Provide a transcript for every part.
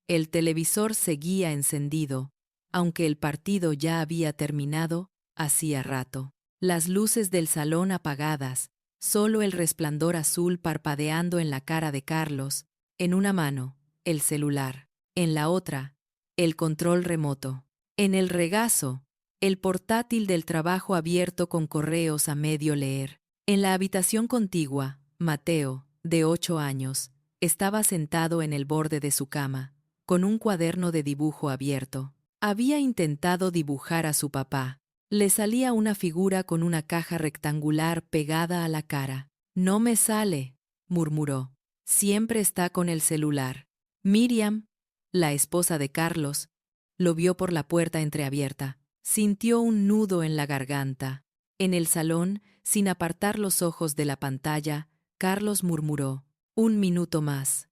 El televisor seguía encendido, aunque el partido ya había terminado hacía rato. Las luces del salón apagadas, solo el resplandor azul parpadeando en la cara de Carlos, en una mano, el celular, en la otra, el control remoto. En el regazo, el portátil del trabajo abierto con correos a medio leer. En la habitación contigua, Mateo, de 8 años, estaba sentado en el borde de su cama, con un cuaderno de dibujo abierto. Había intentado dibujar a su papá. Le salía una figura con una caja rectangular pegada a la cara. «No me sale», murmuró. «Siempre está con el celular». Miriam, la esposa de Carlos, lo vio por la puerta entreabierta. Sintió un nudo en la garganta. En el salón, sin apartar los ojos de la pantalla, Carlos murmuró: «Un minuto más».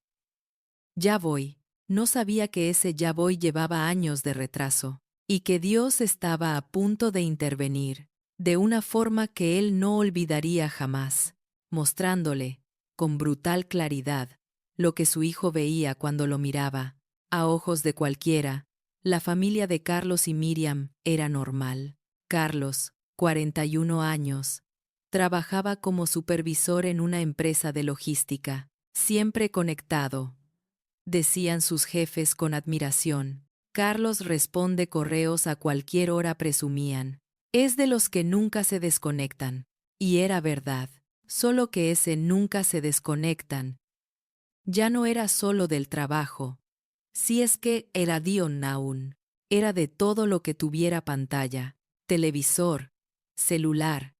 «Ya voy». No sabía que ese «ya voy» llevaba años de retraso, y que Dios estaba a punto de intervenir, de una forma que él no olvidaría jamás, mostrándole, con brutal claridad, lo que su hijo veía cuando lo miraba. A ojos de cualquiera, la familia de Carlos y Miriam era normal. Carlos, 41 años, trabajaba como supervisor en una empresa de logística, siempre conectado, decían sus jefes con admiración. Carlos responde correos a cualquier hora, presumían. Es de los que nunca se desconectan. Y era verdad, solo que ese nunca se desconectan ya no era solo del trabajo. Si es que era Dion aún, era de todo lo que tuviera pantalla, televisor, celular,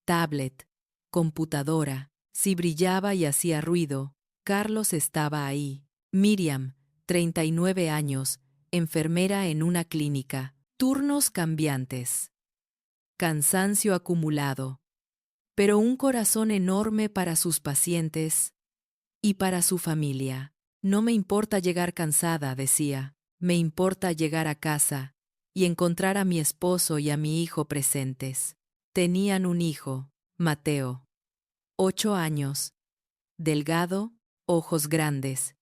tablet, computadora. Si brillaba y hacía ruido, Carlos estaba ahí. Miriam, 39 años, enfermera en una clínica, turnos cambiantes, cansancio acumulado, pero un corazón enorme para sus pacientes y para su familia. «No me importa llegar cansada», decía, «me importa llegar a casa y encontrar a mi esposo y a mi hijo presentes». Tenían un hijo, Mateo, 8 años, delgado, ojos grandes,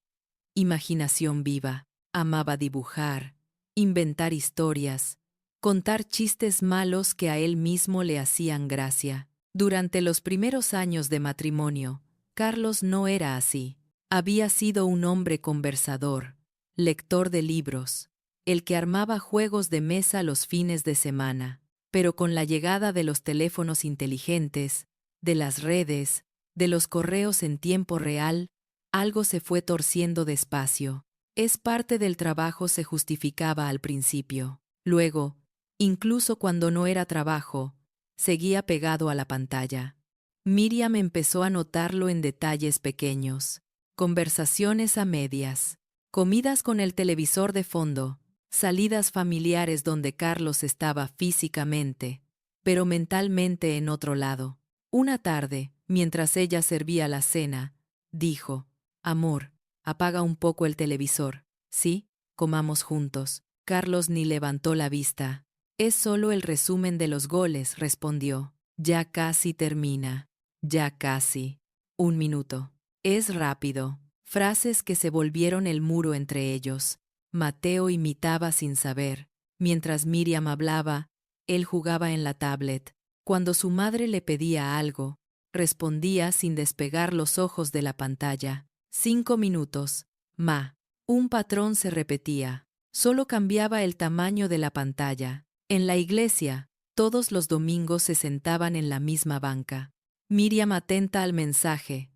imaginación viva, amaba dibujar, inventar historias, contar chistes malos que a él mismo le hacían gracia. Durante los primeros años de matrimonio, Carlos no era así. Había sido un hombre conversador, lector de libros, el que armaba juegos de mesa los fines de semana. Pero con la llegada de los teléfonos inteligentes, de las redes, de los correos en tiempo real, algo se fue torciendo despacio. Es parte del trabajo, se justificaba al principio. Luego, incluso cuando no era trabajo, seguía pegado a la pantalla. Miriam empezó a notarlo en detalles pequeños. Conversaciones a medias, comidas con el televisor de fondo, salidas familiares donde Carlos estaba físicamente, pero mentalmente en otro lado. Una tarde, mientras ella servía la cena, dijo: «Amor, apaga un poco el televisor. ¿Sí? Comamos juntos». Carlos ni levantó la vista. «Es solo el resumen de los goles», respondió. «Ya casi termina. Ya casi. Un minuto». Es rápido. Frases que se volvieron el muro entre ellos. Mateo imitaba sin saber. Mientras Miriam hablaba, él jugaba en la tablet. Cuando su madre le pedía algo, respondía sin despegar los ojos de la pantalla. 5 minutos. Ma. Un patrón se repetía. Solo cambiaba el tamaño de la pantalla. En la iglesia, todos los domingos se sentaban en la misma banca. Miriam atenta al mensaje.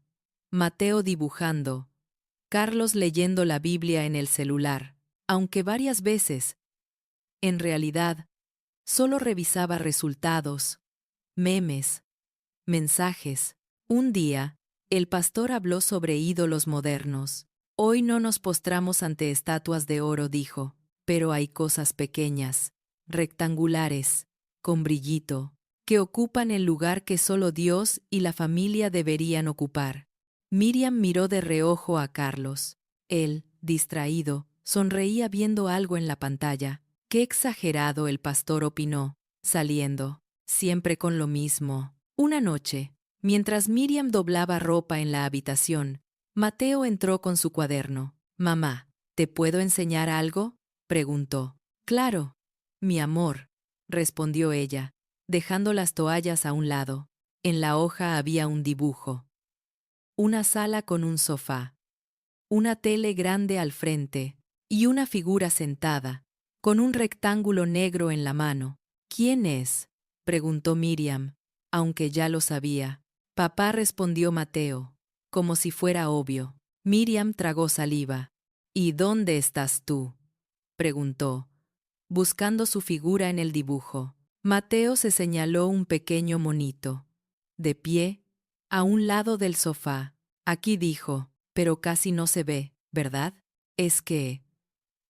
Mateo dibujando. Carlos leyendo la Biblia en el celular, aunque varias veces, en realidad, solo revisaba resultados, memes, mensajes. Un día, el pastor habló sobre ídolos modernos. «Hoy no nos postramos ante estatuas de oro», dijo, «pero hay cosas pequeñas, rectangulares, con brillito, que ocupan el lugar que solo Dios y la familia deberían ocupar». Miriam miró de reojo a Carlos. Él, distraído, sonreía viendo algo en la pantalla. «Qué exagerado», el pastor opinó, saliendo. «Siempre con lo mismo». Una noche, mientras Miriam doblaba ropa en la habitación, Mateo entró con su cuaderno. «Mamá, ¿Te puedo enseñar algo?, preguntó. Claro, mi amor, respondió ella, dejando las toallas a un lado. En la hoja había un dibujo. Una sala con un sofá, una tele grande al frente y una figura sentada, con un rectángulo negro en la mano. ¿Quién es?, preguntó Miriam, aunque ya lo sabía. Papá, respondió Mateo, como si fuera obvio. Miriam tragó saliva. ¿Y dónde estás tú?, preguntó, buscando su figura en el dibujo. Mateo se señaló un pequeño monito, de pie, a un lado del sofá. Aquí, dijo, pero casi no se ve, ¿verdad? Es que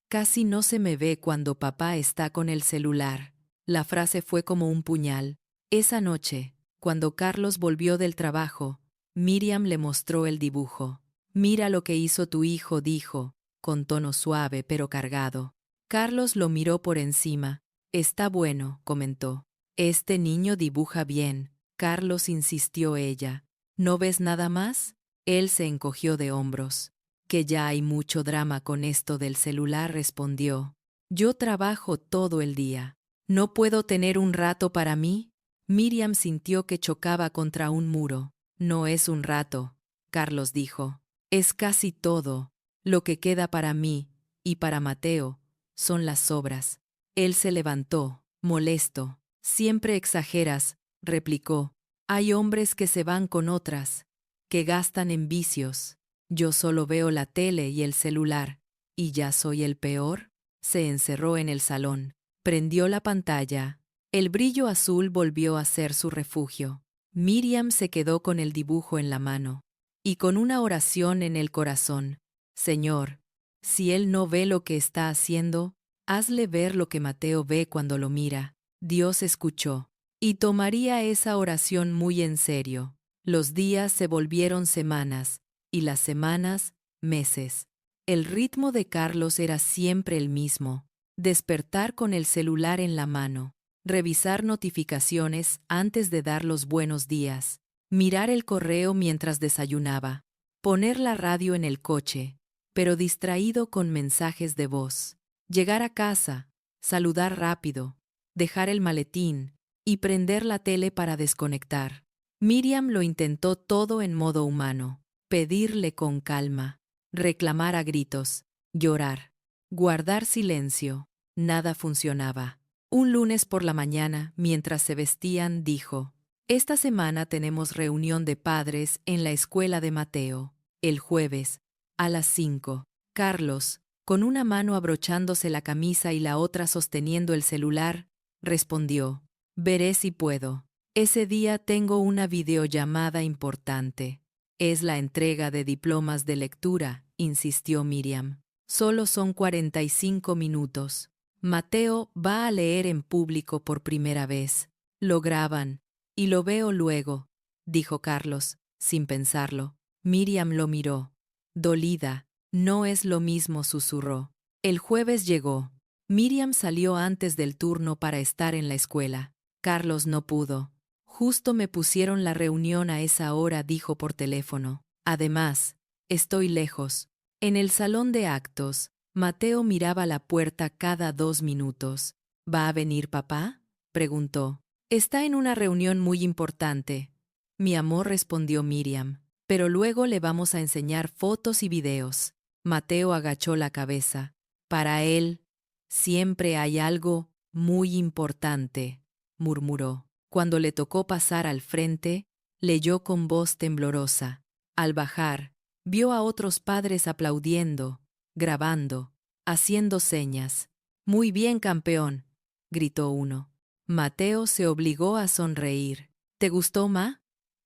casi no se me ve cuando papá está con el celular. La frase fue como un puñal. Esa noche, cuando Carlos volvió del trabajo, Miriam le mostró el dibujo. Mira lo que hizo tu hijo, dijo, con tono suave pero cargado. Carlos lo miró por encima. Está bueno, comentó. Este niño dibuja bien. Carlos, insistió ella. ¿No ves nada más? Él se encogió de hombros. Que ya hay mucho drama con esto del celular, respondió. Yo trabajo todo el día. ¿No puedo tener un rato para mí? Miriam sintió que chocaba contra un muro. No es un rato, Carlos dijo. Es casi todo. Lo que queda para mí, y para Mateo, son las sobras. Él se levantó, molesto. Siempre exageras, replicó. Hay hombres que se van con otras, que gastan en vicios. Yo solo veo la tele y el celular. ¿Y ya soy el peor? Se encerró en el salón. Prendió la pantalla. El brillo azul volvió a ser su refugio. Miriam se quedó con el dibujo en la mano y con una oración en el corazón. Señor, si él no ve lo que está haciendo, hazle ver lo que Mateo ve cuando lo mira. Dios escuchó y tomaría esa oración muy en serio. Los días se volvieron semanas y las semanas, meses. El ritmo de Carlos era siempre el mismo. Despertar con el celular en la mano, revisar notificaciones antes de dar los buenos días, mirar el correo mientras desayunaba, poner la radio en el coche, pero distraído con mensajes de voz, llegar a casa, saludar rápido, dejar el maletín y prender la tele para desconectar. Miriam lo intentó todo en modo humano, pedirle con calma, reclamar a gritos, llorar, guardar silencio. Nada funcionaba. Un lunes por la mañana, mientras se vestían, dijo: Esta semana tenemos reunión de padres en la escuela de Mateo. El jueves, a las 5. Carlos, con una mano abrochándose la camisa y la otra sosteniendo el celular, respondió: Veré si puedo. Ese día tengo una videollamada importante. Es la entrega de diplomas de lectura, insistió Miriam. Solo son 45 minutos. Mateo va a leer en público por primera vez. Lo graban, y lo veo luego, dijo Carlos, sin pensarlo. Miriam lo miró. Dolida. No es lo mismo, susurró. El jueves llegó. Miriam salió antes del turno para estar en la escuela. Carlos no pudo. Justo me pusieron la reunión a esa hora, dijo por teléfono. Además, estoy lejos. En el salón de actos, Mateo miraba la puerta cada 2 minutos. ¿Va a venir papá?, preguntó. Está en una reunión muy importante. Mi amor, respondió Miriam. Pero luego le vamos a enseñar fotos y videos. Mateo agachó la cabeza. Para él, siempre hay algo muy importante, murmuró. Cuando le tocó pasar al frente, leyó con voz temblorosa. Al bajar, vio a otros padres aplaudiendo, grabando, haciendo señas. Muy bien, campeón, gritó uno. Mateo se obligó a sonreír. ¿Te gustó, ma?,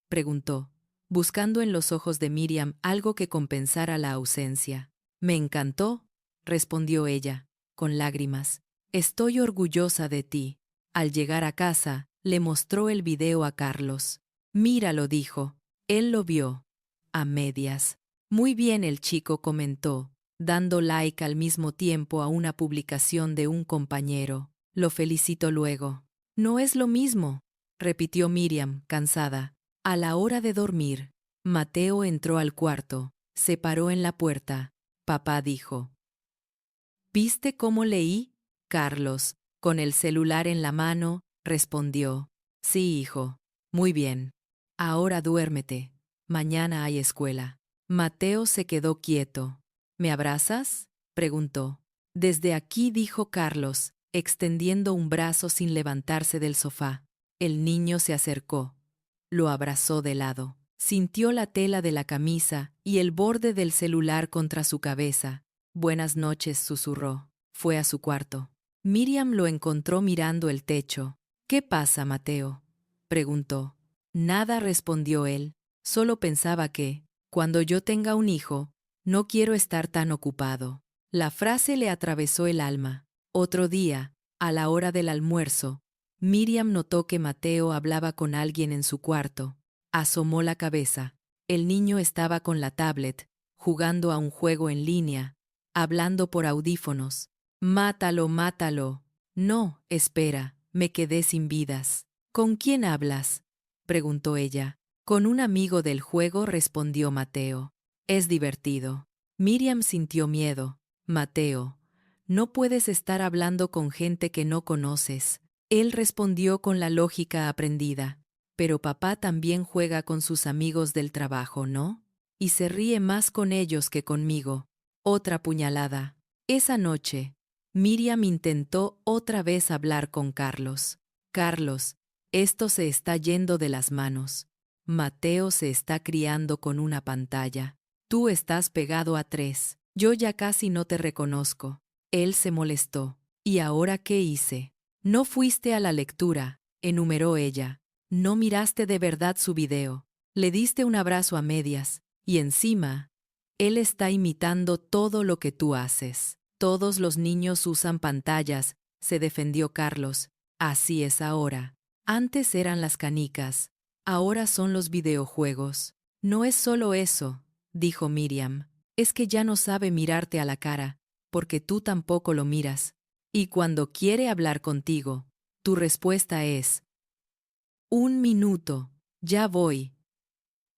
preguntó, buscando en los ojos de Miriam algo que compensara la ausencia. Me encantó, respondió ella, con lágrimas. Estoy orgullosa de ti. Al llegar a casa, le mostró el video a Carlos. Míralo, dijo. Él lo vio. A medias. Muy bien, el chico comentó, dando like al mismo tiempo a una publicación de un compañero. Lo felicito luego. No es lo mismo, repitió Miriam, cansada. A la hora de dormir, Mateo entró al cuarto, se paró en la puerta. Papá dijo: ¿Viste cómo leí? Carlos, con el celular en la mano, respondió. Sí, hijo. Muy bien. Ahora duérmete. Mañana hay escuela. Mateo se quedó quieto. ¿Me abrazas? Preguntó. Desde aquí, dijo Carlos, extendiendo un brazo sin levantarse del sofá. El niño se acercó. Lo abrazó de lado. Sintió la tela de la camisa y el borde del celular contra su cabeza. Buenas noches, susurró. Fue a su cuarto. Miriam lo encontró mirando el techo. ¿Qué pasa, Mateo? Preguntó. Nada, respondió él. Solo pensaba que, cuando yo tenga un hijo, no quiero estar tan ocupado. La frase le atravesó el alma. Otro día, a la hora del almuerzo, Miriam notó que Mateo hablaba con alguien en su cuarto. Asomó la cabeza. El niño estaba con la tablet, jugando a un juego en línea, hablando por audífonos. Mátalo, mátalo. No, espera, me quedé sin vidas. ¿Con quién hablas? Preguntó ella. Con un amigo del juego, respondió Mateo. Es divertido. Miriam sintió miedo. Mateo, no puedes estar hablando con gente que no conoces. Él respondió con la lógica aprendida. Pero papá también juega con sus amigos del trabajo, ¿no? Y se ríe más con ellos que conmigo. Otra puñalada. Esa noche, Miriam intentó otra vez hablar con Carlos. Carlos, esto se está yendo de las manos. Mateo se está criando con una pantalla. Tú estás pegado a 3. Yo ya casi no te reconozco. Él se molestó. ¿Y ahora qué hice? No fuiste a la lectura, enumeró ella. No miraste de verdad su video. Le diste un abrazo a medias. Y encima, él está imitando todo lo que tú haces. Todos los niños usan pantallas, se defendió Carlos. Así es ahora. Antes eran las canicas. Ahora son los videojuegos. No es solo eso, dijo Miriam. Es que ya no sabe mirarte a la cara, porque tú tampoco lo miras. Y cuando quiere hablar contigo, tu respuesta es: 1 minuto, ya voy.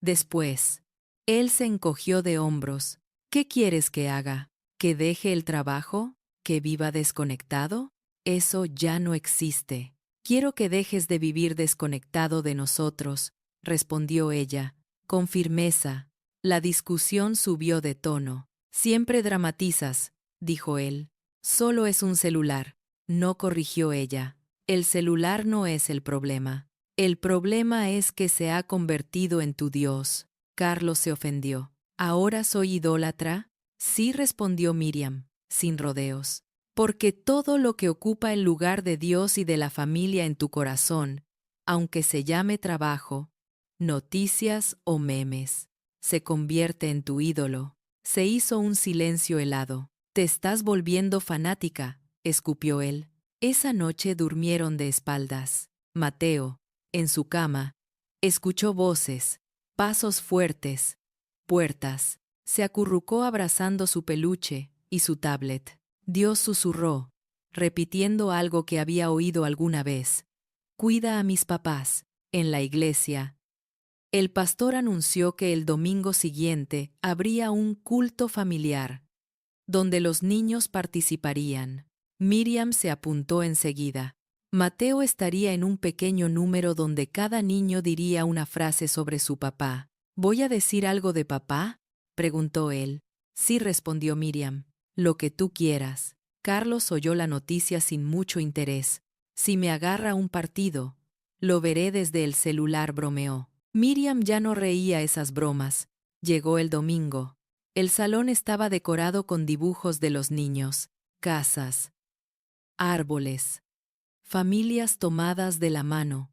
Después, él se encogió de hombros. ¿Qué quieres que haga? ¿Que deje el trabajo? ¿Que viva desconectado? Eso ya no existe. Quiero que dejes de vivir desconectado de nosotros, respondió ella, con firmeza. La discusión subió de tono. Siempre dramatizas, dijo él. Solo es un celular. No, corrigió ella. El celular no es el problema. El problema es que se ha convertido en tu Dios. Carlos se ofendió. ¿Ahora soy idólatra? Sí, respondió Miriam, sin rodeos. Porque todo lo que ocupa el lugar de Dios y de la familia en tu corazón, aunque se llame trabajo, noticias o memes, se convierte en tu ídolo. Se hizo un silencio helado. Te estás volviendo fanática, escupió él. Esa noche durmieron de espaldas. Mateo, en su cama, escuchó voces, pasos fuertes, puertas. Se acurrucó abrazando su peluche y su tablet. Dios susurró, repitiendo algo que había oído alguna vez. Cuida a mis papás. En la iglesia, el pastor anunció que el domingo siguiente habría un culto familiar, donde los niños participarían. Miriam se apuntó enseguida. Mateo estaría en un pequeño número donde cada niño diría una frase sobre su papá. ¿Voy a decir algo de papá?, preguntó él. Sí, respondió Miriam. Lo que tú quieras. Carlos oyó la noticia sin mucho interés. Si me agarra un partido, lo veré desde el celular, bromeó. Miriam ya no reía esas bromas. Llegó el domingo. El salón estaba decorado con dibujos de los niños, casas, árboles, familias tomadas de la mano,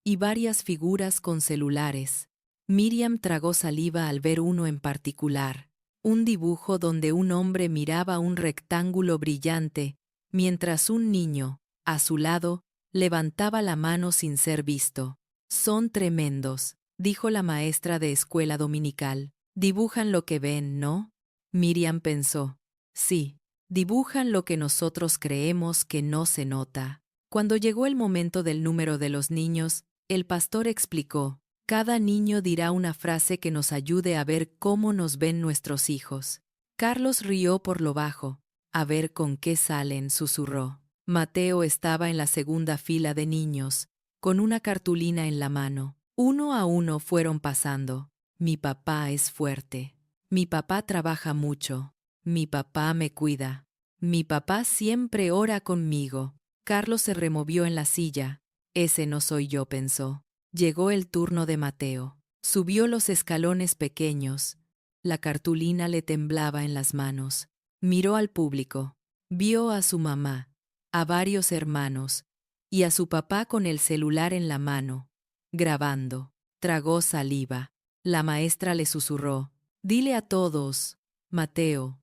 y varias figuras con celulares. Miriam tragó saliva al ver uno en particular, un dibujo donde un hombre miraba un rectángulo brillante, mientras un niño, a su lado, levantaba la mano sin ser visto. Son tremendos, dijo la maestra de escuela dominical. Dibujan lo que ven, ¿no? Miriam pensó. Sí, dibujan lo que nosotros creemos que no se nota. Cuando llegó el momento del número de los niños, el pastor explicó: cada niño dirá una frase que nos ayude a ver cómo nos ven nuestros hijos. Carlos rió por lo bajo. A ver con qué salen, susurró. Mateo estaba en la segunda fila de niños, con una cartulina en la mano. Uno a uno fueron pasando. Mi papá es fuerte. Mi papá trabaja mucho. Mi papá me cuida. Mi papá siempre ora conmigo. Carlos se removió en la silla. Ese no soy yo, pensó. Llegó el turno de Mateo. Subió los escalones pequeños. La cartulina le temblaba en las manos. Miró al público. Vio a su mamá, a varios hermanos, y a su papá con el celular en la mano, grabando. Tragó saliva. La maestra le susurró: «Dile a todos, Mateo,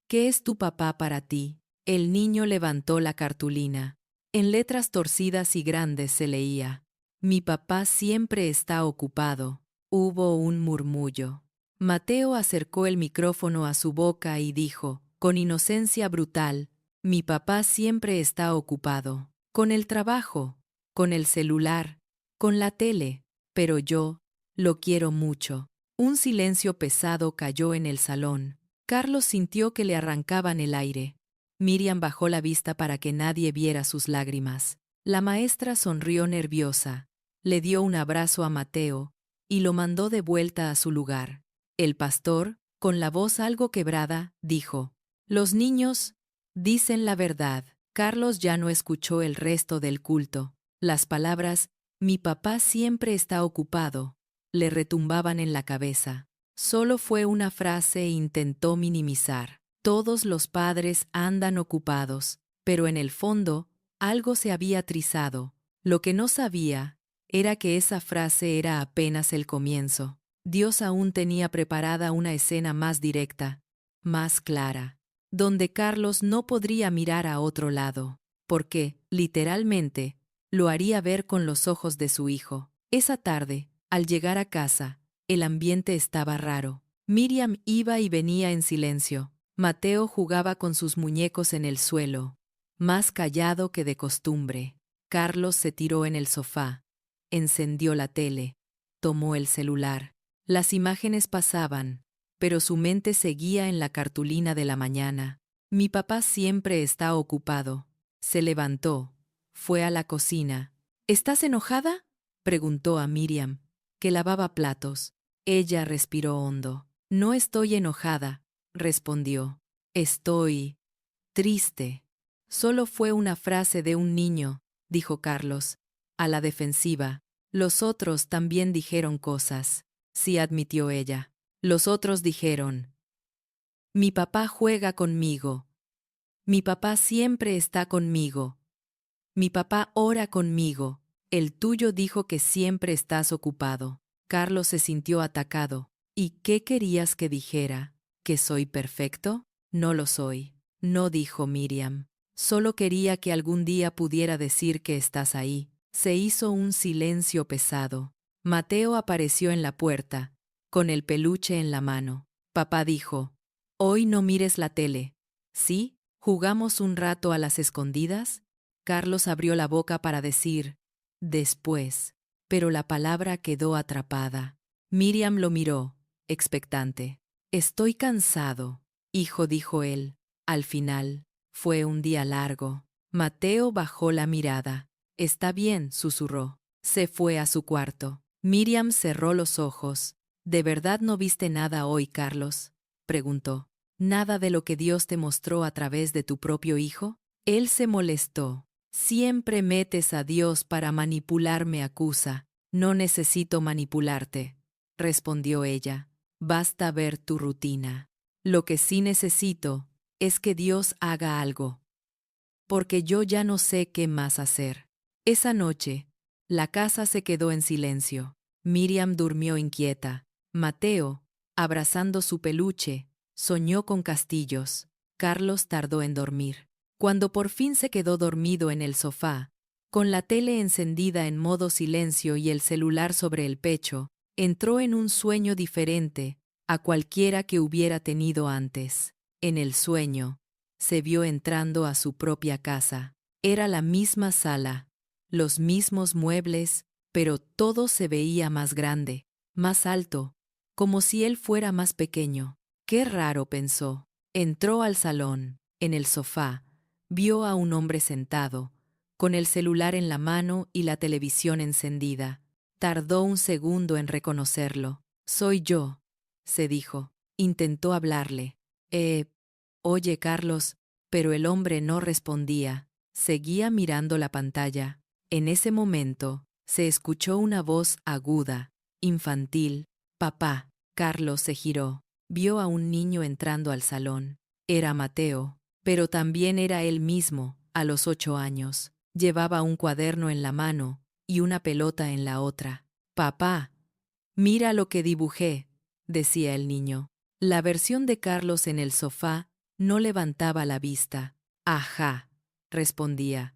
¿qué es tu papá para ti?». El niño levantó la cartulina. En letras torcidas y grandes se leía: «Mi papá siempre está ocupado». Hubo un murmullo. Mateo acercó el micrófono a su boca y dijo, con inocencia brutal: «Mi papá siempre está ocupado. Con el trabajo, con el celular, con la tele, pero yo lo quiero mucho». Un silencio pesado cayó en el salón. Carlos sintió que le arrancaban el aire. Miriam bajó la vista para que nadie viera sus lágrimas. La maestra sonrió nerviosa, le dio un abrazo a Mateo y lo mandó de vuelta a su lugar. El pastor, con la voz algo quebrada, dijo: «Los niños dicen la verdad». Carlos ya no escuchó el resto del culto. Las palabras «mi papá siempre está ocupado» le retumbaban en la cabeza. Solo fue una frase e intentó minimizar. Todos los padres andan ocupados, pero en el fondo algo se había trizado. Lo que no sabía era que esa frase era apenas el comienzo. Dios aún tenía preparada una escena más directa, más clara, donde Carlos no podría mirar a otro lado, porque, literalmente, lo haría ver con los ojos de su hijo. Esa tarde, al llegar a casa, el ambiente estaba raro. Miriam iba y venía en silencio. Mateo jugaba con sus muñecos en el suelo, más callado que de costumbre. Carlos se tiró en el sofá, encendió la tele, tomó el celular. Las imágenes pasaban, pero su mente seguía en la cartulina de la mañana. «Mi papá siempre está ocupado». Se levantó, fue a la cocina. «¿Estás enojada?», preguntó a Miriam, que lavaba platos. Ella respiró hondo. «No estoy enojada», respondió. «Estoy triste». Solo fue una frase de un niño, dijo Carlos, a la defensiva. Los otros también dijeron cosas. Sí, admitió ella. Los otros dijeron: «Mi papá juega conmigo. Mi papá siempre está conmigo. Mi papá ora conmigo». El tuyo dijo que siempre estás ocupado. Carlos se sintió atacado. «¿Y qué querías que dijera? ¿Que soy perfecto?». «No lo soy», no dijo Miriam. «Solo quería que algún día pudiera decir que estás ahí». Se hizo un silencio pesado. Mateo apareció en la puerta, con el peluche en la mano. Papá dijo: «Hoy no mires la tele». «¿Sí? ¿Jugamos un rato a las escondidas?». Carlos abrió la boca para decir «después», pero la palabra quedó atrapada. Miriam lo miró, expectante. «Estoy cansado, hijo», dijo él. Al final, fue un día largo. Mateo bajó la mirada. «Está bien», susurró. Se fue a su cuarto. Miriam cerró los ojos. «¿De verdad no viste nada hoy, Carlos?», preguntó. «¿Nada de lo que Dios te mostró a través de tu propio hijo?». Él se molestó. «Siempre metes a Dios para manipular», me acusa. «No necesito manipularte», respondió ella. «Basta ver tu rutina. Lo que sí necesito es que Dios haga algo, porque yo ya no sé qué más hacer». Esa noche, la casa se quedó en silencio. Miriam durmió inquieta. Mateo, abrazando su peluche, soñó con castillos. Carlos tardó en dormir. Cuando por fin se quedó dormido en el sofá, con la tele encendida en modo silencio y el celular sobre el pecho, entró en un sueño diferente a cualquiera que hubiera tenido antes. En el sueño, se vio entrando a su propia casa. Era la misma sala, los mismos muebles, pero todo se veía más grande, más alto, como si él fuera más pequeño. «Qué raro», pensó. Entró al salón. En el sofá, vio a un hombre sentado, con el celular en la mano y la televisión encendida. Tardó un segundo en reconocerlo. «Soy yo», se dijo. Intentó hablarle. Oye, Carlos», pero el hombre no respondía. Seguía mirando la pantalla. En ese momento, se escuchó una voz aguda, infantil. «Papá». Carlos se giró. Vio a un niño entrando al salón. Era Mateo, pero también era él mismo, a los 8 años. Llevaba un cuaderno en la mano y una pelota en la otra. «Papá, mira lo que dibujé», decía el niño. La versión de Carlos en el sofá no levantaba la vista. «Ajá», respondía.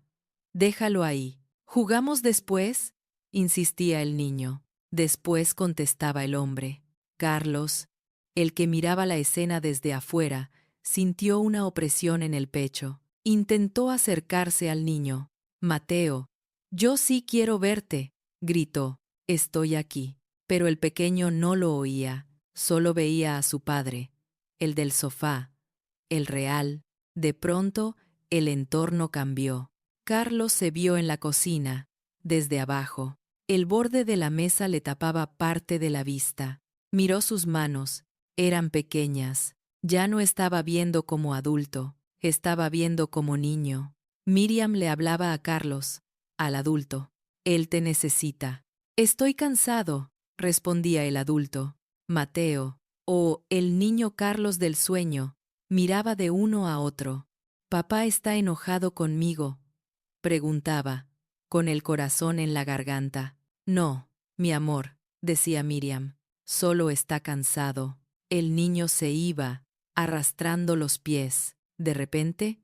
«Déjalo ahí. ¿Jugamos después?», insistía el niño. «Después», contestaba el hombre. Carlos, el que miraba la escena desde afuera, sintió una opresión en el pecho. Intentó acercarse al niño. «Mateo, yo sí quiero verte», gritó. «Estoy aquí». Pero el pequeño no lo oía, solo veía a su padre, el del sofá, el real. De pronto, el entorno cambió. Carlos se vio en la cocina, desde abajo. El borde de la mesa le tapaba parte de la vista. Miró sus manos. Eran pequeñas. Ya no estaba viendo como adulto, estaba viendo como niño. Miriam le hablaba a Carlos, al adulto. «Él te necesita». «Estoy cansado», respondía el adulto. Mateo, o el niño Carlos del sueño, miraba de uno a otro. «¿Papá está enojado conmigo?», preguntaba, con el corazón en la garganta. «No, mi amor», decía Miriam, «solo está cansado». El niño se iba, arrastrando los pies. De repente,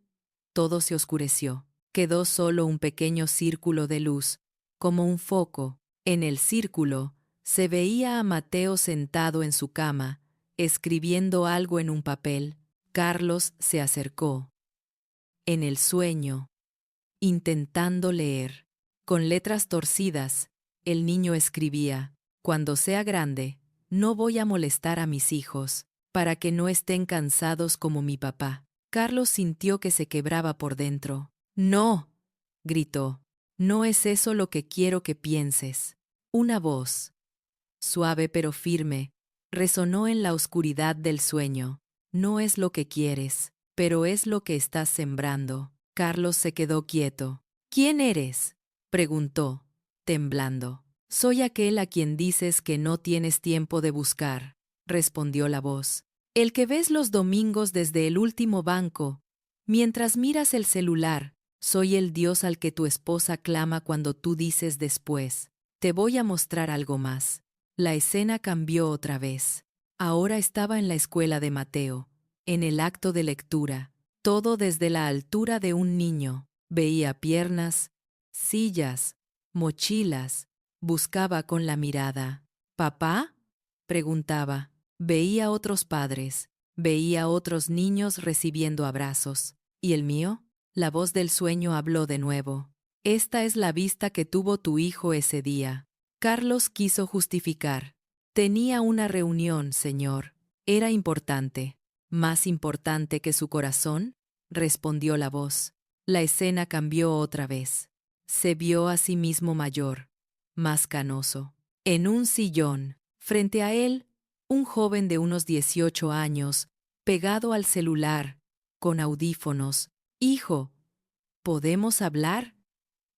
todo se oscureció. Quedó solo un pequeño círculo de luz, como un foco. En el círculo, se veía a Mateo sentado en su cama, escribiendo algo en un papel. Carlos se acercó. En el sueño, intentando leer. Con letras torcidas, el niño escribía: «Cuando sea grande, no voy a molestar a mis hijos, para que no estén cansados como mi papá». Carlos sintió que se quebraba por dentro. «No», gritó, «no es eso lo que quiero que pienses». Una voz, suave pero firme, resonó en la oscuridad del sueño. «No es lo que quieres, pero es lo que estás sembrando». Carlos se quedó quieto. «¿Quién eres?», preguntó, temblando. «Soy aquel a quien dices que no tienes tiempo de buscar», respondió la voz. «El que ves los domingos desde el último banco, mientras miras el celular. Soy el Dios al que tu esposa clama cuando tú dices después. Te voy a mostrar algo más». La escena cambió otra vez. Ahora estaba en la escuela de Mateo, en el acto de lectura. Todo desde la altura de un niño. Veía piernas, sillas, mochilas. Buscaba con la mirada. «¿Papá?», preguntaba. Veía otros padres. Veía otros niños recibiendo abrazos. ¿Y el mío? La voz del sueño habló de nuevo. «Esta es la vista que tuvo tu hijo ese día». Carlos quiso justificar. «Tenía una reunión, señor. Era importante». «¿Más importante que su corazón?», respondió la voz. La escena cambió otra vez. Se vio a sí mismo mayor, más canoso. En un sillón, frente a él, un joven de unos 18 años, pegado al celular, con audífonos. «Hijo, ¿podemos hablar?»,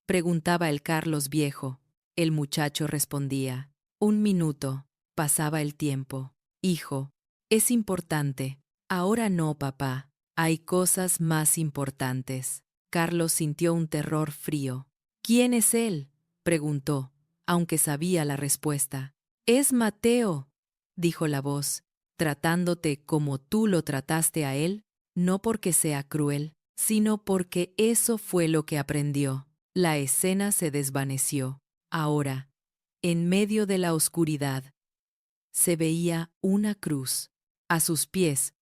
preguntaba el Carlos viejo. El muchacho respondía. 1 minuto. Pasaba el tiempo. «Hijo, es importante». «Ahora no, papá. Hay cosas más importantes». Carlos sintió un terror frío. «¿Quién es él?», preguntó, aunque sabía la respuesta. «Es Mateo», dijo la voz, «tratándote como tú lo trataste a él, no porque sea cruel, sino porque eso fue lo que aprendió». La escena se desvaneció. Ahora, en medio de la oscuridad, se veía una cruz. A sus pies,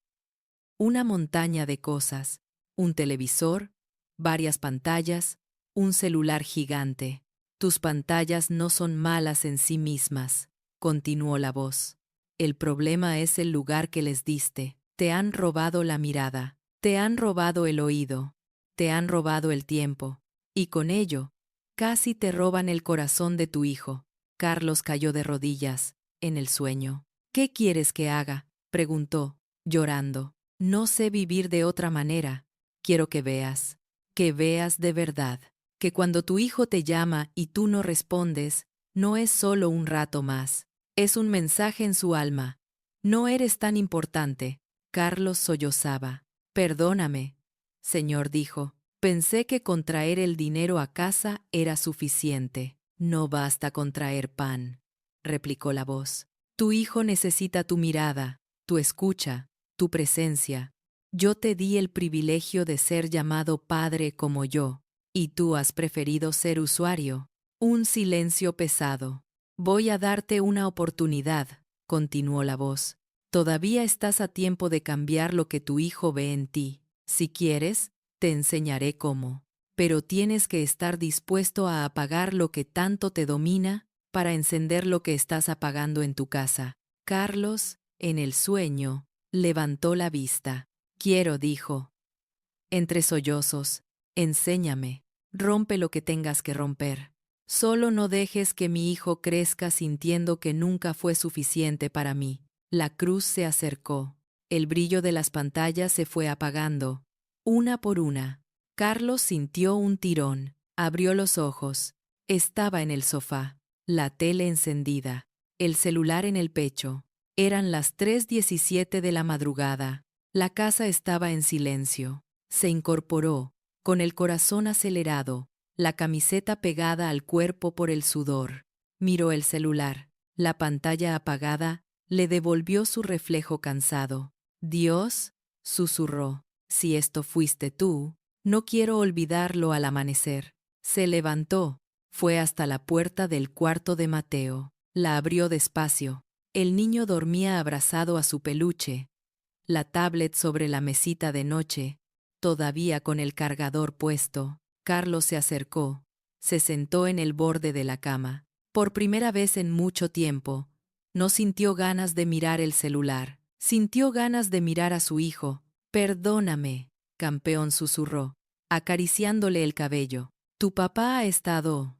una montaña de cosas, un televisor, varias pantallas, un celular gigante. «Tus pantallas no son malas en sí mismas», continuó la voz. «El problema es el lugar que les diste. Te han robado la mirada». Te han robado el oído, te han robado el tiempo, y con ello, casi te roban el corazón de tu hijo. Carlos cayó de rodillas, en el sueño. ¿Qué quieres que haga?, preguntó, llorando. No sé vivir de otra manera. Quiero que veas de verdad, que cuando tu hijo te llama y tú no respondes, no es solo un rato más, es un mensaje en su alma. No eres tan importante. Carlos sollozaba. Perdóname, señor, dijo. Pensé que con traer el dinero a casa era suficiente. No basta con traer pan, replicó la voz. Tu hijo necesita tu mirada, tu escucha, tu presencia. Yo te di el privilegio de ser llamado padre como yo, y tú has preferido ser usuario. Un silencio pesado. Voy a darte una oportunidad, continuó la voz. Todavía estás a tiempo de cambiar lo que tu hijo ve en ti. Si quieres, te enseñaré cómo. Pero tienes que estar dispuesto a apagar lo que tanto te domina para encender lo que estás apagando en tu casa. Carlos, en el sueño, levantó la vista. Quiero, dijo, entre sollozos, enséñame, rompe lo que tengas que romper. Solo no dejes que mi hijo crezca sintiendo que nunca fue suficiente para mí. La cruz se acercó. El brillo de las pantallas se fue apagando, una por una. Carlos sintió un tirón, abrió los ojos. Estaba en el sofá, la tele encendida, el celular en el pecho. Eran las 3:17 de la madrugada. La casa estaba en silencio. Se incorporó, con el corazón acelerado, la camiseta pegada al cuerpo por el sudor. Miró el celular. La pantalla apagada le devolvió su reflejo cansado. Dios, susurró, si esto fuiste tú, no quiero olvidarlo al amanecer. Se levantó, fue hasta la puerta del cuarto de Mateo. La abrió despacio. El niño dormía abrazado a su peluche. La tablet sobre la mesita de noche, todavía con el cargador puesto. Carlos se acercó, se sentó en el borde de la cama. Por primera vez en mucho tiempo, no sintió ganas de mirar el celular. Sintió ganas de mirar a su hijo. Perdóname, campeón, susurró, acariciándole el cabello. Tu papá ha estado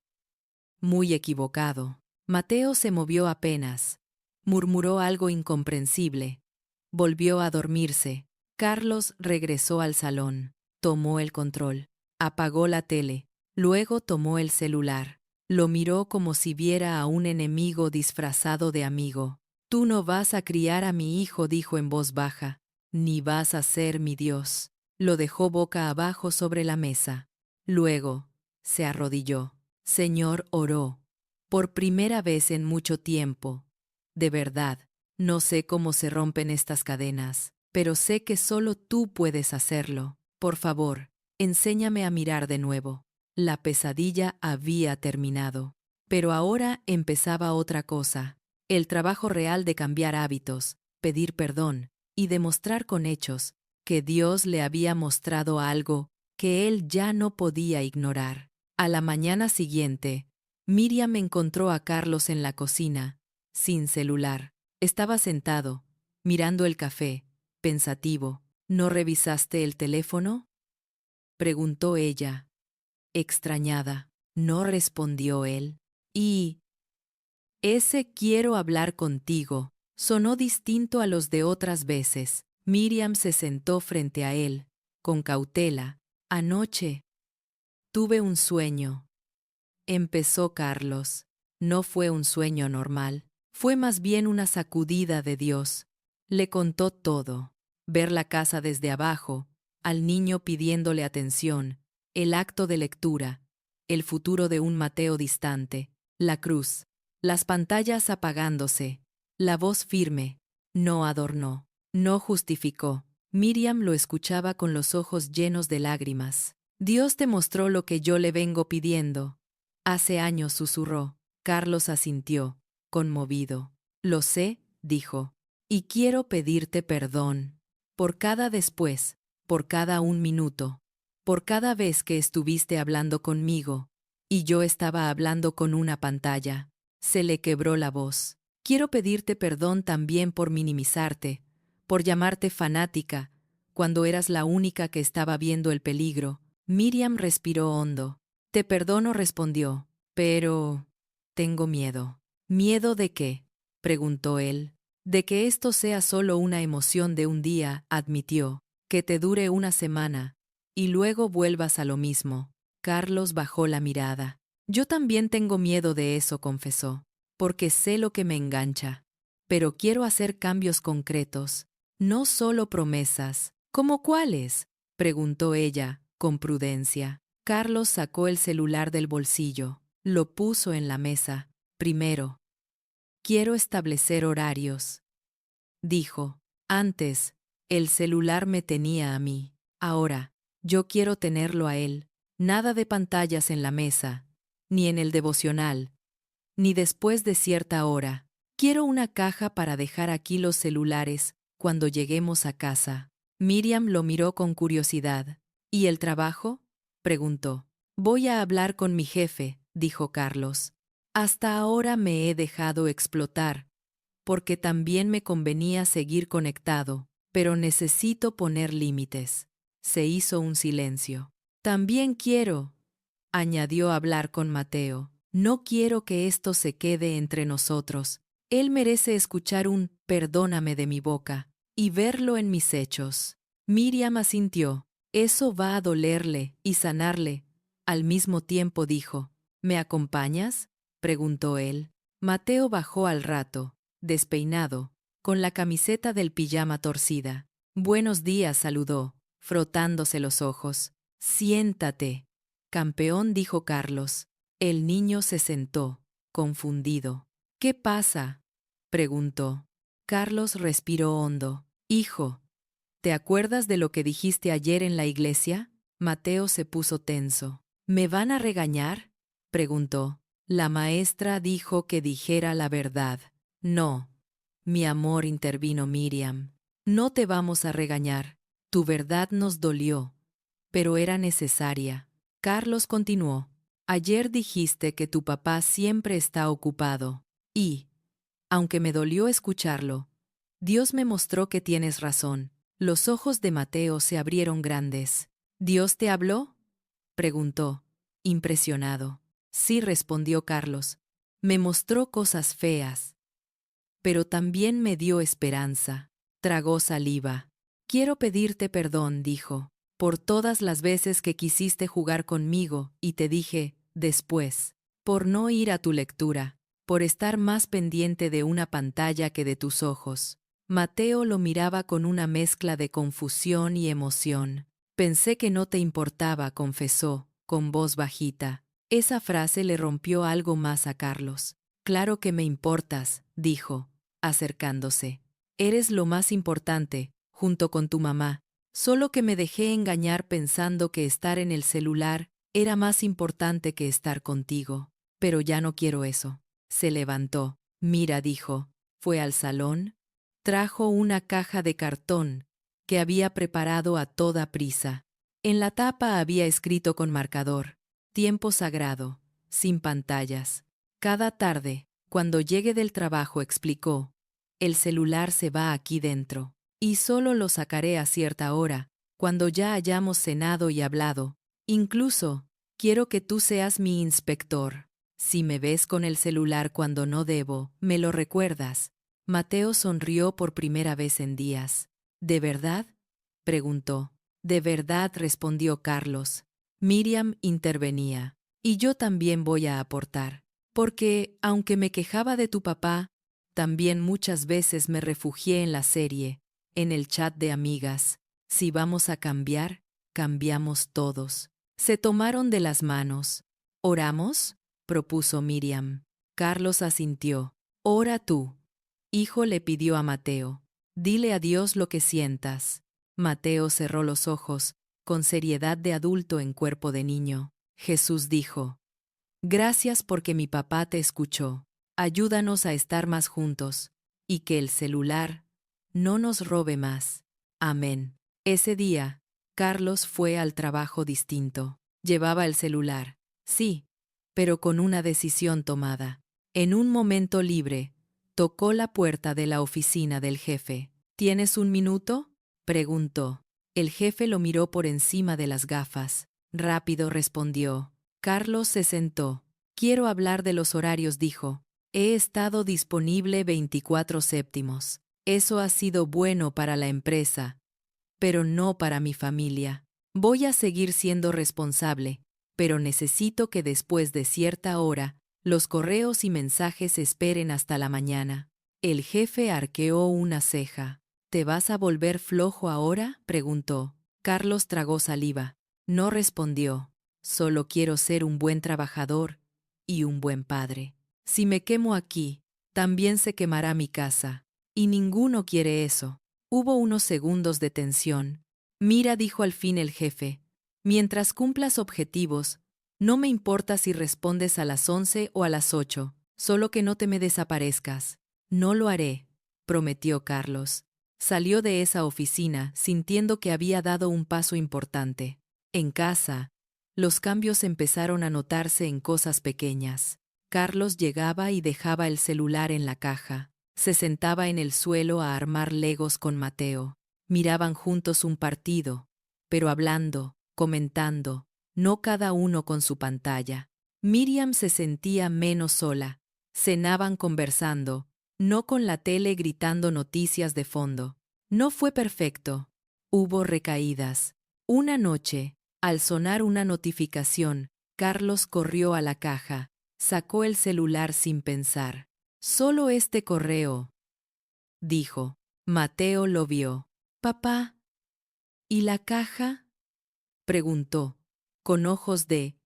muy equivocado. Mateo se movió apenas. Murmuró algo incomprensible. Volvió a dormirse. Carlos regresó al salón. Tomó el control. Apagó la tele. Luego tomó el celular. Lo miró como si viera a un enemigo disfrazado de amigo. Tú no vas a criar a mi hijo, dijo en voz baja. Ni vas a ser mi Dios. Lo dejó boca abajo sobre la mesa. Luego, se arrodilló. Señor, oró. Por primera vez en mucho tiempo. De verdad, no sé cómo se rompen estas cadenas, pero sé que solo tú puedes hacerlo. Por favor, enséñame a mirar de nuevo. La pesadilla había terminado. Pero ahora empezaba otra cosa. El trabajo real de cambiar hábitos, pedir perdón y demostrar con hechos que Dios le había mostrado algo que él ya no podía ignorar. A la mañana siguiente, Miriam encontró a Carlos en la cocina, sin celular. Estaba sentado, mirando el café, pensativo. ¿No revisaste el teléfono?, preguntó ella, extrañada. No respondió él. Y ese quiero hablar contigo sonó distinto a los de otras veces. Miriam se sentó frente a él, con cautela. Anoche tuve un sueño, empezó Carlos. No fue un sueño normal, fue más bien una sacudida de Dios. Le contó todo. Ver la casa desde abajo, al niño pidiéndole atención, el acto de lectura, el futuro de un Mateo distante, la cruz, las pantallas apagándose, la voz firme. No adornó, no justificó. Miriam lo escuchaba con los ojos llenos de lágrimas. Dios te mostró lo que yo le vengo pidiendo. Hace años, susurró. Carlos asintió, conmovido. Lo sé, dijo, y quiero pedirte perdón. Por cada después, por cada un minuto, por cada vez que estuviste hablando conmigo, y yo estaba hablando con una pantalla. Se le quebró la voz. Quiero pedirte perdón también por minimizarte, por llamarte fanática, cuando eras la única que estaba viendo el peligro. Miriam respiró hondo. Te perdono, respondió, pero tengo miedo. ¿Miedo de qué?, preguntó él. De que esto sea solo una emoción de un día, admitió, que te dure una semana, y luego vuelvas a lo mismo. Carlos bajó la mirada. Yo también tengo miedo de eso, confesó, porque sé lo que me engancha. Pero quiero hacer cambios concretos, no solo promesas. ¿Cómo cuáles?, preguntó ella, con prudencia. Carlos sacó el celular del bolsillo, lo puso en la mesa. Primero, quiero establecer horarios, dijo. Antes, el celular me tenía a mí. Ahora, yo quiero tenerlo a él. Nada de pantallas en la mesa, ni en el devocional, ni después de cierta hora. Quiero una caja para dejar aquí los celulares cuando lleguemos a casa. Miriam lo miró con curiosidad. ¿Y el trabajo?, preguntó. Voy a hablar con mi jefe, dijo Carlos. Hasta ahora me he dejado explotar, porque también me convenía seguir conectado, pero necesito poner límites. Se hizo un silencio. También quiero, añadió, hablar con Mateo. No quiero que esto se quede entre nosotros. Él merece escuchar un perdóname de mi boca y verlo en mis hechos. Miriam asintió. Eso va a dolerle y sanarle. Al mismo tiempo dijo. ¿Me acompañas?, preguntó él. Mateo bajó al rato, despeinado, con la camiseta del pijama torcida. Buenos días, saludó, frotándose los ojos. Siéntate, campeón, dijo Carlos. El niño se sentó, confundido. ¿Qué pasa?, preguntó. Carlos respiró hondo. Hijo, ¿te acuerdas de lo que dijiste ayer en la iglesia? Mateo se puso tenso. ¿Me van a regañar?, preguntó. La maestra dijo que dijera la verdad. No, mi amor, intervino Miriam. No te vamos a regañar. Tu verdad nos dolió, pero era necesaria. Carlos continuó. Ayer dijiste que tu papá siempre está ocupado. Y, aunque me dolió escucharlo, Dios me mostró que tienes razón. Los ojos de Mateo se abrieron grandes. ¿Dios te habló?, preguntó, impresionado. Sí, respondió Carlos. Me mostró cosas feas, pero también me dio esperanza. Tragó saliva. Quiero pedirte perdón, dijo, por todas las veces que quisiste jugar conmigo y te dije, después, por no ir a tu lectura, por estar más pendiente de una pantalla que de tus ojos. Mateo lo miraba con una mezcla de confusión y emoción. Pensé que no te importaba, confesó, con voz bajita. Esa frase le rompió algo más a Carlos. Claro que me importas, dijo, acercándose. Eres lo más importante, junto con tu mamá. Solo que me dejé engañar pensando que estar en el celular era más importante que estar contigo. Pero ya no quiero eso. Se levantó. Mira, dijo. Fue al salón. Trajo una caja de cartón que había preparado a toda prisa. En la tapa había escrito con marcador: tiempo sagrado, sin pantallas. Cada tarde, cuando llegue del trabajo, explicó, el celular se va aquí dentro, y solo lo sacaré a cierta hora, cuando ya hayamos cenado y hablado. Incluso, quiero que tú seas mi inspector. Si me ves con el celular cuando no debo, me lo recuerdas. Mateo sonrió por primera vez en días. ¿De verdad?, preguntó. De verdad, respondió Carlos. Miriam intervenía. Y yo también voy a aportar. Porque, aunque me quejaba de tu papá, también muchas veces me refugié en la serie, en el chat de amigas. Si vamos a cambiar, cambiamos todos. Se tomaron de las manos. ¿Oramos?, propuso Miriam. Carlos asintió. Ora tú. Hijo, le pidió a Mateo. Dile a Dios lo que sientas. Mateo cerró los ojos, con seriedad de adulto en cuerpo de niño. Jesús dijo: gracias porque mi papá te escuchó. Ayúdanos a estar más juntos, y que el celular no nos robe más. Amén. Ese día, Carlos fue al trabajo distinto. Llevaba el celular, sí, pero con una decisión tomada. En un momento libre, tocó la puerta de la oficina del jefe. ¿Tienes un minuto?, preguntó. El jefe lo miró por encima de las gafas. Rápido respondió. Carlos se sentó. Quiero hablar de los horarios, dijo. He estado disponible 24/7. Eso ha sido bueno para la empresa, pero no para mi familia. Voy a seguir siendo responsable, pero necesito que después de cierta hora, los correos y mensajes esperen hasta la mañana. El jefe arqueó una ceja. ¿Te vas a volver flojo ahora?, preguntó. Carlos tragó saliva. No respondió. Solo quiero ser un buen trabajador y un buen padre. Si me quemo aquí, también se quemará mi casa. Y ninguno quiere eso. Hubo unos segundos de tensión. Mira, dijo al fin el jefe, mientras cumplas objetivos, no me importa si respondes a las 11 o a las 8, solo que no te me desaparezcas. No lo haré, prometió Carlos. Salió de esa oficina sintiendo que había dado un paso importante. En casa, los cambios empezaron a notarse en cosas pequeñas. Carlos llegaba y dejaba el celular en la caja. Se sentaba en el suelo a armar legos con Mateo. Miraban juntos un partido, pero hablando, comentando, no cada uno con su pantalla. Miriam se sentía menos sola. Cenaban conversando, no con la tele gritando noticias de fondo. No fue perfecto. Hubo recaídas. Una noche, al sonar una notificación, Carlos corrió a la caja, sacó el celular sin pensar. Solo este correo, dijo. Mateo lo vio. Papá, ¿y la caja?, preguntó, con ojos de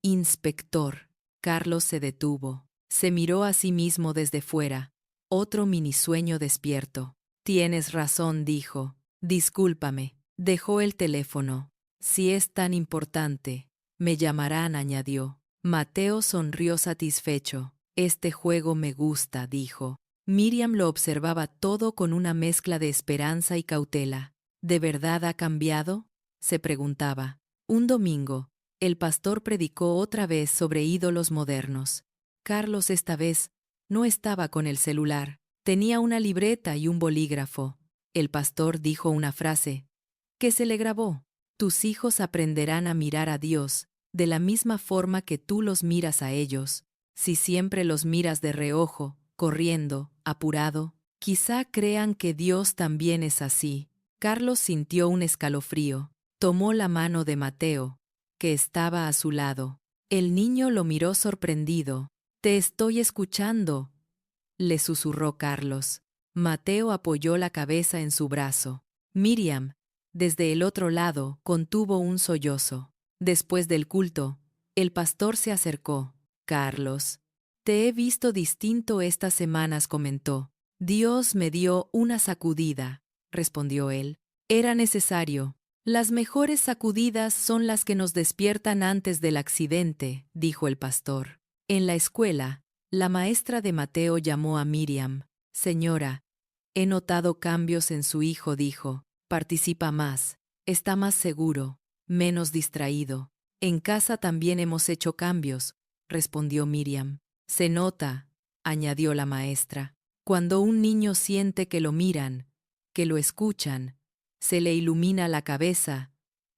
inspector. Carlos se detuvo. Se miró a sí mismo desde fuera. Otro minisueño despierto. Tienes razón, dijo. Discúlpame. Dejó el teléfono. Si es tan importante, me llamarán, añadió. Mateo sonrió satisfecho. Este juego me gusta, dijo. Miriam lo observaba todo con una mezcla de esperanza y cautela. ¿De verdad ha cambiado?, se preguntaba. Un domingo, el pastor predicó otra vez sobre ídolos modernos. Carlos esta vez no estaba con el celular. Tenía una libreta y un bolígrafo. El pastor dijo una frase que se le grabó. Tus hijos aprenderán a mirar a Dios de la misma forma que tú los miras a ellos. Si siempre los miras de reojo, corriendo, apurado, quizá crean que Dios también es así. Carlos sintió un escalofrío. Tomó la mano de Mateo, que estaba a su lado. El niño lo miró sorprendido. Te estoy escuchando, le susurró Carlos. Mateo apoyó la cabeza en su brazo. Miriam, desde el otro lado, contuvo un sollozo. Después del culto, el pastor se acercó. Carlos, te he visto distinto estas semanas, comentó. Dios me dio una sacudida, respondió él. Era necesario. Las mejores sacudidas son las que nos despiertan antes del accidente, dijo el pastor. En la escuela, la maestra de Mateo llamó a Miriam. Señora, he notado cambios en su hijo, dijo. Participa más, está más seguro, menos distraído. En casa también hemos hecho cambios, respondió Miriam. Se nota, añadió la maestra. Cuando un niño siente que lo miran, que lo escuchan, se le ilumina la cabeza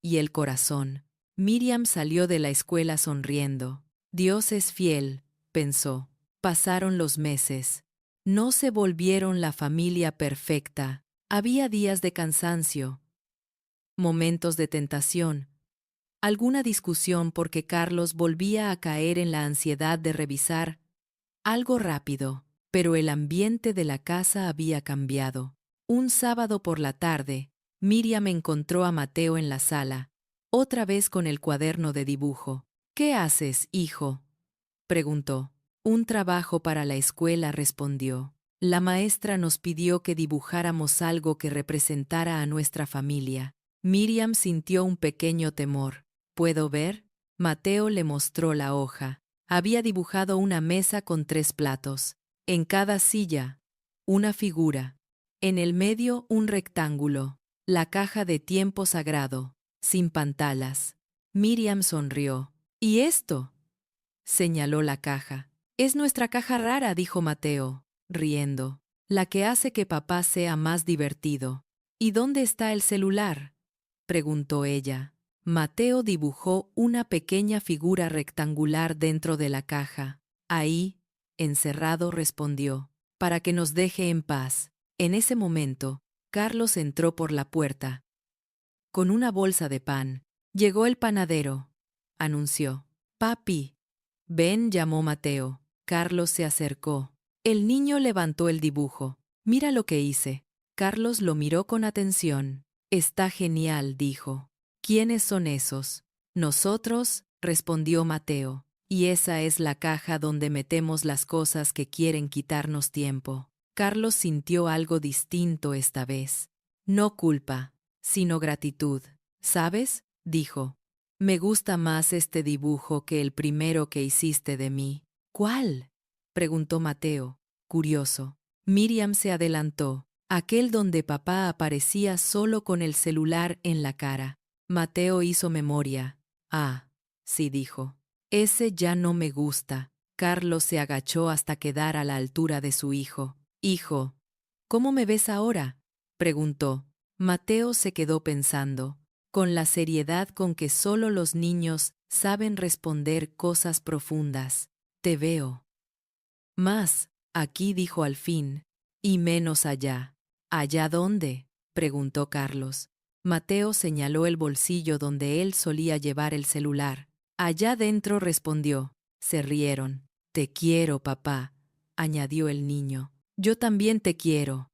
y el corazón. Miriam salió de la escuela sonriendo. Dios es fiel, pensó. Pasaron los meses. No se volvieron la familia perfecta. Había días de cansancio, momentos de tentación, alguna discusión porque Carlos volvía a caer en la ansiedad de revisar algo rápido, pero el ambiente de la casa había cambiado. Un sábado por la tarde, Miriam encontró a Mateo en la sala, otra vez con el cuaderno de dibujo. ¿Qué haces, hijo?, preguntó. Un trabajo para la escuela, respondió. La maestra nos pidió que dibujáramos algo que representara a nuestra familia. Miriam sintió un pequeño temor. ¿Puedo ver? Mateo le mostró la hoja. Había dibujado una mesa con 3 platos. En cada silla, una figura. En el medio, un rectángulo. La caja de tiempo sagrado, sin pantalas. Miriam sonrió. ¿Y esto?, señaló la caja. Es nuestra caja rara, dijo Mateo, riendo. La que hace que papá sea más divertido. ¿Y dónde está el celular?, preguntó ella. Mateo dibujó una pequeña figura rectangular dentro de la caja. Ahí, encerrado, respondió, para que nos deje en paz. En ese momento, Carlos entró por la puerta. Con una bolsa de pan. Llegó el panadero, anunció. Papi. Ven, llamó Mateo. Carlos se acercó. El niño levantó el dibujo. Mira lo que hice. Carlos lo miró con atención. Está genial, dijo. ¿Quiénes son esos? Nosotros, respondió Mateo. Y esa es la caja donde metemos las cosas que quieren quitarnos tiempo. Carlos sintió algo distinto esta vez. No culpa, sino gratitud. ¿Sabes? Dijo. Me gusta más este dibujo que el primero que hiciste de mí. ¿Cuál? Preguntó Mateo, curioso. Miriam se adelantó. Aquel donde papá aparecía solo con el celular en la cara. Mateo hizo memoria. Ah, sí, dijo. Ese ya no me gusta. Carlos se agachó hasta quedar a la altura de su hijo. Hijo, ¿cómo me ves ahora? Preguntó. Mateo se quedó pensando, con la seriedad con que solo los niños saben responder cosas profundas. Te veo. Más, aquí, dijo al fin, y menos allá. ¿Allá dónde? Preguntó Carlos. Mateo señaló el bolsillo donde él solía llevar el celular. Allá dentro, respondió. Se rieron. Te quiero, papá, añadió el niño. Yo también te quiero.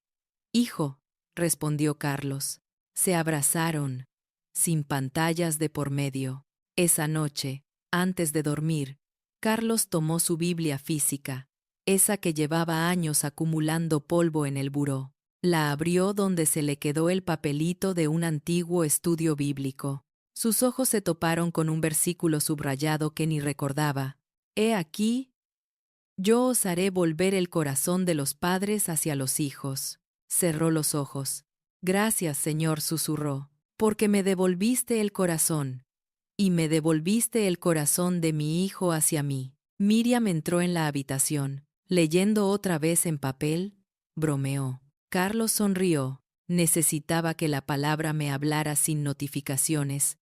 Hijo, respondió Carlos. Se abrazaron, sin pantallas de por medio. Esa noche, antes de dormir, Carlos tomó su Biblia física, esa que llevaba años acumulando polvo en el buró. La abrió donde se le quedó el papelito de un antiguo estudio bíblico. Sus ojos se toparon con un versículo subrayado que ni recordaba. He aquí, yo os haré volver el corazón de los padres hacia los hijos. Cerró los ojos. Gracias, Señor, susurró, porque me devolviste el corazón. Y me devolviste el corazón de mi hijo hacia mí. Miriam entró en la habitación, leyendo otra vez en papel, bromeó. Carlos sonrió. Necesitaba que la palabra me hablara sin notificaciones.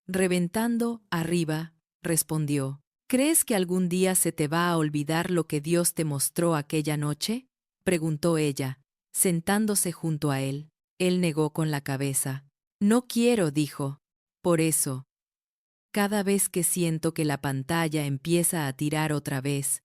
Reventando, arriba, respondió. ¿Crees que algún día se te va a olvidar lo que Dios te mostró aquella noche? Preguntó ella, sentándose junto a él. Él negó con la cabeza. No quiero, dijo. Por eso, cada vez que siento que la pantalla empieza a tirar otra vez,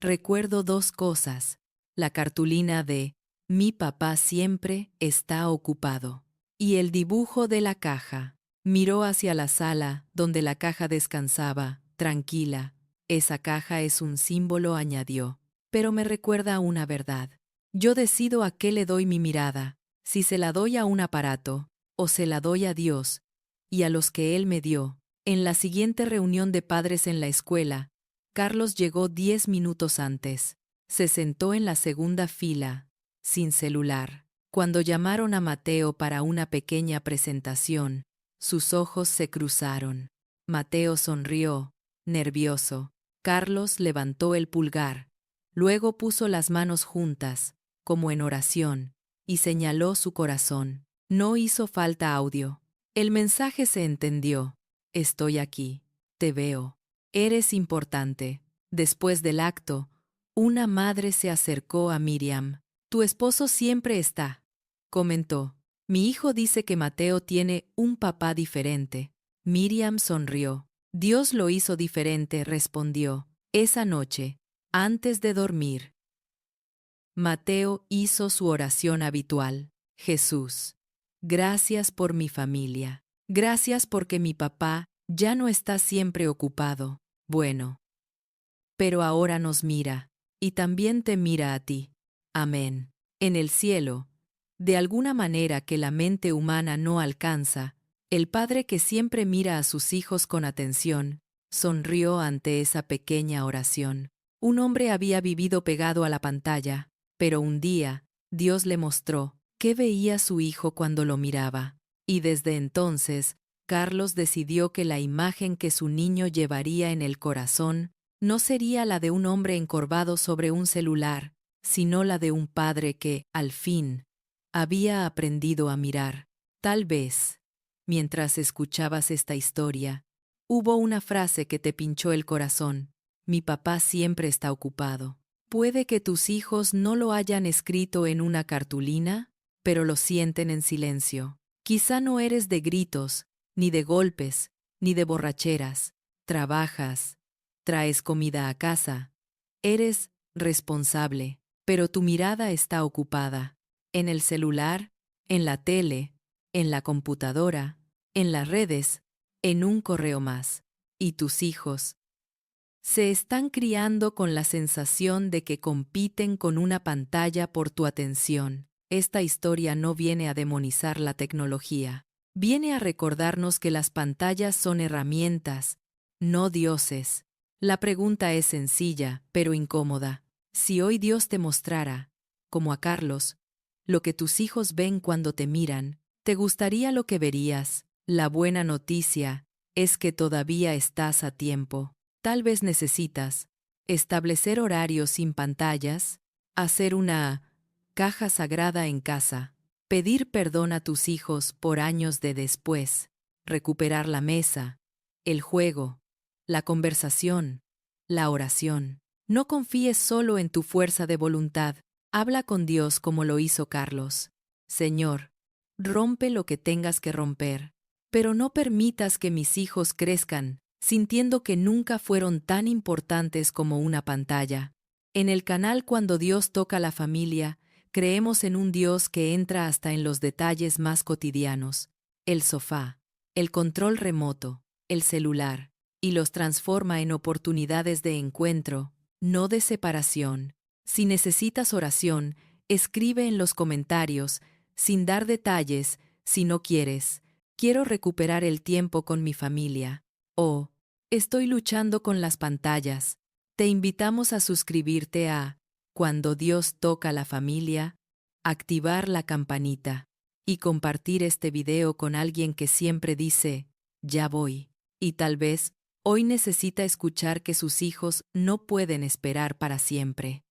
recuerdo dos cosas. La cartulina de Mi papá siempre está ocupado. Y el dibujo de la caja. Miró hacia la sala, donde la caja descansaba, tranquila. Esa caja es un símbolo, añadió. Pero me recuerda una verdad. Yo decido a qué le doy mi mirada, si se la doy a un aparato, o se la doy a Dios, y a los que Él me dio. En la siguiente reunión de padres en la escuela, Carlos llegó 10 minutos antes. Se sentó en la segunda fila, sin celular. Cuando llamaron a Mateo para una pequeña presentación, sus ojos se cruzaron. Mateo sonrió, nervioso. Carlos levantó el pulgar. Luego puso las manos juntas, como en oración, y señaló su corazón. No hizo falta audio. El mensaje se entendió. Estoy aquí. Te veo. Eres importante. Después del acto, una madre se acercó a Miriam. Tu esposo siempre está, comentó. Mi hijo dice que Mateo tiene un papá diferente. Miriam sonrió. Dios lo hizo diferente, respondió. Esa noche, antes de dormir, Mateo hizo su oración habitual. Jesús, gracias por mi familia. Gracias porque mi papá ya no está siempre ocupado. Bueno, pero ahora nos mira, y también te mira a ti. Amén. En el cielo, de alguna manera que la mente humana no alcanza, el padre que siempre mira a sus hijos con atención, sonrió ante esa pequeña oración. Un hombre había vivido pegado a la pantalla, pero un día, Dios le mostró qué veía su hijo cuando lo miraba. Y desde entonces, Carlos decidió que la imagen que su niño llevaría en el corazón no sería la de un hombre encorvado sobre un celular, sino la de un padre que, al fin, había aprendido a mirar. Tal vez mientras escuchabas esta historia, hubo una frase que te pinchó el corazón. Mi papá siempre está ocupado. Puede que tus hijos no lo hayan escrito en una cartulina, pero lo sienten en silencio. Quizá no eres de gritos, ni de golpes, ni de borracheras. Trabajas, traes comida a casa. Eres responsable, pero tu mirada está ocupada. En el celular, en la tele, en la computadora, en las redes, en un correo más. Y tus hijos se están criando con la sensación de que compiten con una pantalla por tu atención. Esta historia no viene a demonizar la tecnología. Viene a recordarnos que las pantallas son herramientas, no dioses. La pregunta es sencilla, pero incómoda. Si hoy Dios te mostrara, como a Carlos, lo que tus hijos ven cuando te miran, ¿te gustaría lo que verías? La buena noticia es que todavía estás a tiempo. Tal vez necesitas establecer horarios sin pantallas, hacer una caja sagrada en casa, pedir perdón a tus hijos por años de después, recuperar la mesa, el juego, la conversación, la oración. No confíes solo en tu fuerza de voluntad, habla con Dios como lo hizo Carlos. Señor, rompe lo que tengas que romper, pero no permitas que mis hijos crezcan sintiendo que nunca fueron tan importantes como una pantalla. En el canal Cuando Dios toca la familia, creemos en un Dios que entra hasta en los detalles más cotidianos, el sofá, el control remoto, el celular, y los transforma en oportunidades de encuentro, no de separación. Si necesitas oración, escribe en los comentarios, sin dar detalles, si no quieres. Quiero recuperar el tiempo con mi familia. Oh, estoy luchando con las pantallas. Te invitamos a suscribirte a Cuando Dios toca la familia, activar la campanita y compartir este video con alguien que siempre dice, ya voy. Y tal vez, hoy necesita escuchar que sus hijos no pueden esperar para siempre.